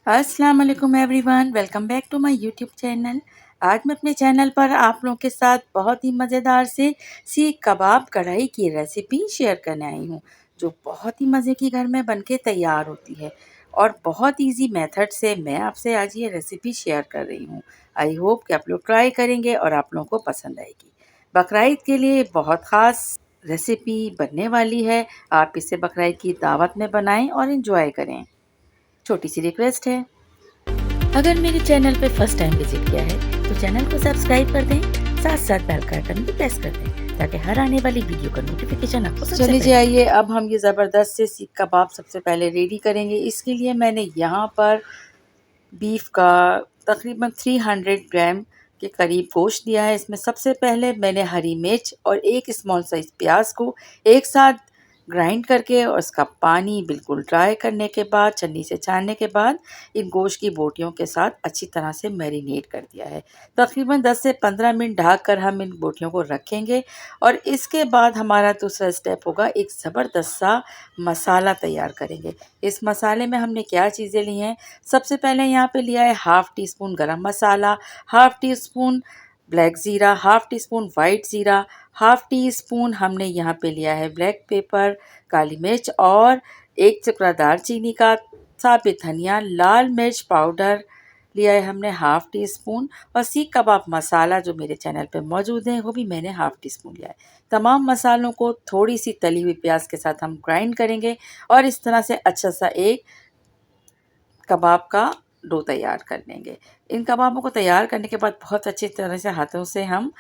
अस्सलाम वालेकुम everyone, welcome back to my YouTube channel. आज मैं अपने चैनल पर आप लोगों के साथ बहुत ही मज़ेदार से सीख कबाब कढ़ाई की रेसिपी शेयर करने आई हूँ, जो बहुत ही मज़े की घर में बनके तैयार होती है और बहुत इजी मेथड से मैं आपसे आज ये रेसिपी शेयर कर रही हूँ। आई होप कि आप लोग ट्राई करेंगे और आप लोगों को पसंद आएगी। बकरीद के लिए बहुत ख़ास रेसिपी बनने वाली है। आप इसे बकरीद की दावत में बनाएं और इन्जॉय करें। छोटी सी रिक्वेस्ट है, अगर मेरे चैनल पे फर्स्ट टाइम विजिट किया है तो चैनल को सब्सक्राइब कर दें, साथ साथ बेल का आइकन भी प्रेस कर दें ताकि हर आने वाली वीडियो का नोटिफिकेशन आपको सबसे पहले। चलिए आइए, अब हम ये ज़बरदस्त से सीख कबाब सबसे पहले रेडी करेंगे। इसके लिए मैंने यहाँ पर बीफ का तकरीबन 300 ग्राम के करीब गोश्त लिया है। इसमें सबसे पहले मैंने हरी मिर्च और एक स्मॉल साइज प्याज को एक साथ ग्राइंड करके और उसका पानी बिल्कुल ड्राई करने के बाद, छन्नी से छानने के बाद, इन गोश्त की बोटियों के साथ अच्छी तरह से मैरिनेट कर दिया है। तकरीबन 10 से 15 मिनट ढक कर हम इन बोटियों को रखेंगे और इसके बाद हमारा दूसरा स्टेप होगा, एक ज़बरदस्त सा मसाला तैयार करेंगे। इस मसाले में हमने क्या चीज़ें ली हैं? सबसे पहले यहाँ पे लिया है हाफ़ टी स्पून गरम मसाला, हाफ़ टी स्पून ब्लैक ज़ीरा, हाफ़ टी स्पून वाइट ज़ीरा, हाफ़ टी स्पून हमने यहाँ पे लिया है ब्लैक पेपर, काली मिर्च और एक टुकड़ा दालचीनी का, साबित धनिया, लाल मिर्च पाउडर लिया है हमने हाफ़ टी स्पून और सीख कबाब मसाला जो मेरे चैनल पे मौजूद है वो भी मैंने हाफ़ टी स्पून लिया है। तमाम मसालों को थोड़ी सी तली हुई प्याज के साथ हम ग्राइंड करेंगे और इस तरह से अच्छा सा एक कबाब का डो तैयार कर लेंगे। इन कबाबों को तैयार करने के बाद बहुत अच्छी तरह से हाथों से हम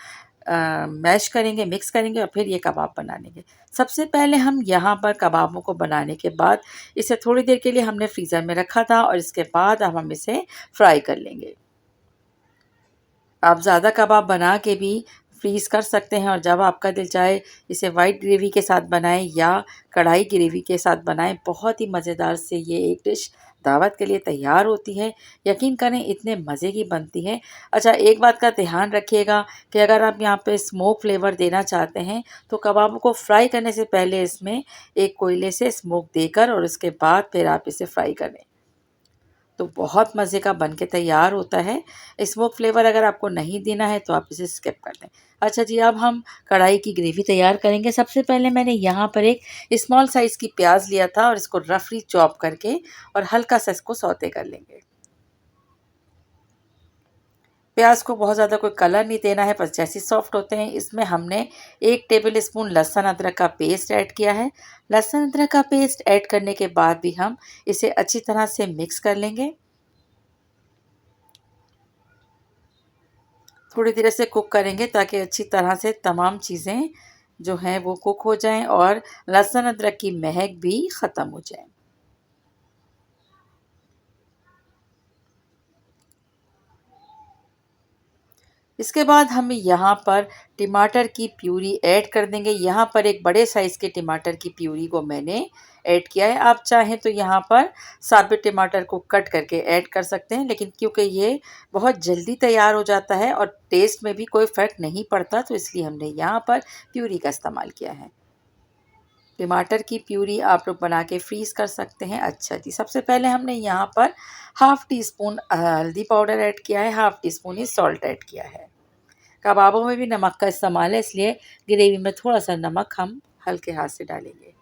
मैश करेंगे, मिक्स करेंगे और फिर ये कबाब बना लेंगे। सबसे पहले हम यहाँ पर कबाबों को बनाने के बाद इसे थोड़ी देर के लिए हमने फ्रीज़र में रखा था और इसके बाद अब हम इसे फ्राई कर लेंगे। आप ज़्यादा कबाब बना के भी फ्रीज़ कर सकते हैं और जब आपका दिल चाहे इसे वाइट ग्रेवी के साथ बनाएं या कढ़ाई ग्रेवी के साथ बनाएं, बहुत ही मज़ेदार से ये एक डिश दावत के लिए तैयार होती है। यकीन करें इतने मज़े की बनती है। अच्छा, एक बात का ध्यान रखिएगा कि अगर आप यहाँ पे स्मोक फ्लेवर देना चाहते हैं तो कबाबों को फ्राई करने से पहले इसमें एक कोयले से स्मोक देकर और उसके बाद फिर आप इसे फ्राई करें, तो बहुत मज़े का बन के तैयार होता है। स्मोक फ्लेवर अगर आपको नहीं देना है तो आप इसे स्किप कर दें। अच्छा जी, अब हम कढ़ाई की ग्रेवी तैयार करेंगे। सबसे पहले मैंने यहाँ पर एक स्मॉल साइज़ की प्याज लिया था और इसको रफली चॉप करके और हल्का सा इसको सौते कर लेंगे। प्याज को बहुत ज़्यादा कोई कलर नहीं देना है, बस जैसे सॉफ्ट होते हैं इसमें हमने 1 टेबल स्पून लहसुन अदरक का पेस्ट ऐड किया है। लहसुन अदरक का पेस्ट ऐड करने के बाद भी हम इसे अच्छी तरह से मिक्स कर लेंगे। थोड़ी देर से कुक करेंगे ताकि अच्छी तरह से तमाम चीज़ें जो हैं वो कुक हो जाएं और लहसुन अदरक की महक भी ख़त्म हो जाए। इसके बाद हम यहाँ पर टमाटर की प्यूरी ऐड कर देंगे। यहाँ पर एक बड़े साइज़ के टमाटर की प्यूरी को मैंने ऐड किया है। आप चाहें तो यहाँ पर साबित टमाटर को कट करके ऐड कर सकते हैं, लेकिन क्योंकि ये बहुत जल्दी तैयार हो जाता है और टेस्ट में भी कोई फ़र्क नहीं पड़ता, तो इसलिए हमने यहाँ पर प्यूरी का इस्तेमाल किया है। टमाटर की प्यूरी आप लोग बना के फ्रीज़ कर सकते हैं। अच्छा जी, सबसे पहले हमने यहाँ पर हाफ़ टी स्पून हल्दी पाउडर ऐड किया है, हाफ़ टी स्पून ही सॉल्ट ऐड किया है। कबाबों में भी नमक का इस्तेमाल है, इसलिए ग्रेवी में थोड़ा-सा नमक हम हल्के हाथ से डालेंगे।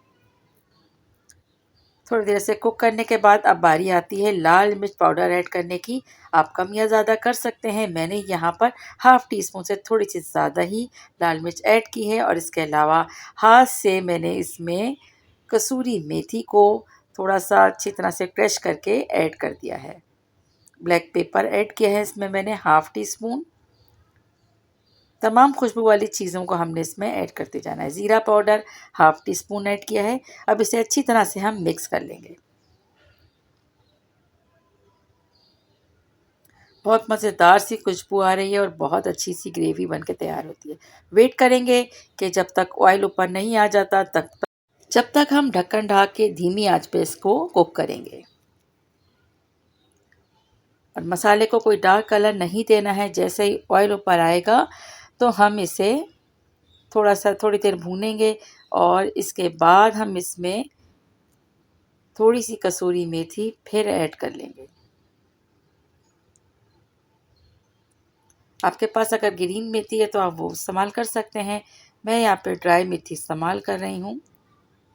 थोड़ी देर से कुक करने के बाद अब बारी आती है लाल मिर्च पाउडर ऐड करने की। आप कम या ज़्यादा कर सकते हैं। मैंने यहाँ पर हाफ़ टी स्पून से थोड़ी सी ज़्यादा ही लाल मिर्च ऐड की है और इसके अलावा हाथ से मैंने इसमें कसूरी मेथी को थोड़ा-सा अच्छी तरह से क्रश करके ऐड कर दिया है। ब्लैक पेपर ऐड किया है इसमें मैंने हाफ़ टी स्पून। तमाम खुशबू वाली चीज़ों को हमने इसमें ऐड करते जाना है। ज़ीरा powder half tea spoon add किया है। अब इसे अच्छी तरह से हम मिक्स कर लेंगे। बहुत मज़ेदार सी खुशबू आ रही है और बहुत अच्छी सी ग्रेवी बन के तैयार होती है। वेट करेंगे कि जब तक ऑयल ऊपर नहीं आ जाता जब तक हम ढक्कन ढाक के धीमी आंच पे इसको कुक करेंगे। और मसाले को कोई डार्क कलर नहीं देना है। जैसे ही ऑयल ऊपर आएगा तो हम इसे थोड़ी देर भूनेंगे और इसके बाद हम इसमें थोड़ी सी कसूरी मेथी फिर ऐड कर लेंगे। आपके पास अगर ग्रीन मेथी है तो आप वो इस्तेमाल कर सकते हैं। मैं यहाँ पे ड्राई मेथी इस्तेमाल कर रही हूँ।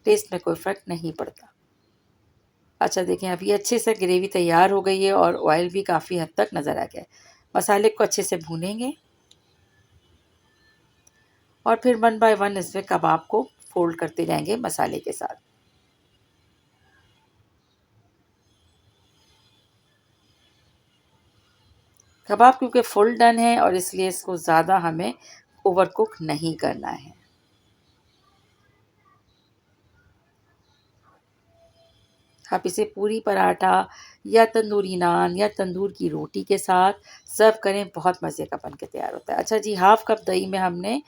टेस्ट में कोई फ़र्क नहीं पड़ता। अच्छा देखें, अभी अच्छे से ग्रेवी तैयार हो गई है और ऑयल भी काफ़ी हद तक नज़र आ गया है। मसाले को अच्छे से भूनेंगे और फिर वन बाय वन इसमें कबाब को फोल्ड करते जाएंगे मसाले के साथ। कबाब क्योंकि फुल डन है और इसलिए इसको ज़्यादा हमें ओवर कुक नहीं करना है। आप इसे पूरी पराठा या तंदूरी नान या तंदूर की रोटी के साथ सर्व करें, बहुत मज़े का बन के तैयार होता है। अच्छा जी, हाफ़ कप दही में हमने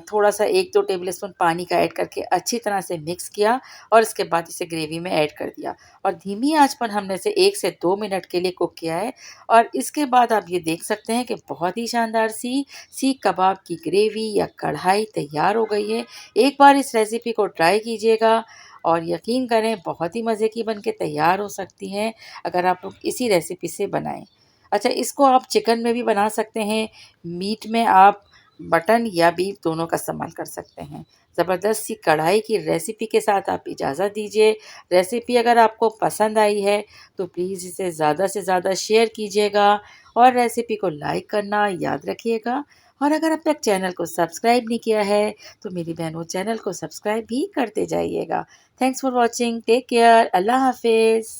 थोड़ा सा 1-2 टेबल स्पून पानी का ऐड करके अच्छी तरह से मिक्स किया और इसके बाद इसे ग्रेवी में ऐड कर दिया और धीमी आंच पर हमने इसे 1 से 2 मिनट के लिए कुक किया है। और इसके बाद आप ये देख सकते हैं कि बहुत ही शानदार सी सीख कबाब की ग्रेवी या कढ़ाई तैयार हो गई है। एक बार इस रेसिपी को ट्राई कीजिएगा और यकीन करें बहुत ही मज़े की बन के तैयार हो सकती हैं अगर आप लोग इसी रेसिपी से बनाएं। अच्छा, इसको आप चिकन में भी बना सकते हैं, मीट में आप मटन या बीफ दोनों का इस्तेमाल कर सकते हैं। ज़बरदस्त सी कढ़ाई की रेसिपी के साथ आप इजाज़त दीजिए। रेसिपी अगर आपको पसंद आई है तो प्लीज़ इसे ज़्यादा से ज़्यादा शेयर कीजिएगा और रेसिपी को लाइक करना याद रखिएगा। और अगर अब तक चैनल को सब्सक्राइब नहीं किया है तो मेरी बहनों, चैनल को सब्सक्राइब भी करते जाइएगा। Thanks for watching. Take care. Allah हाफिज़।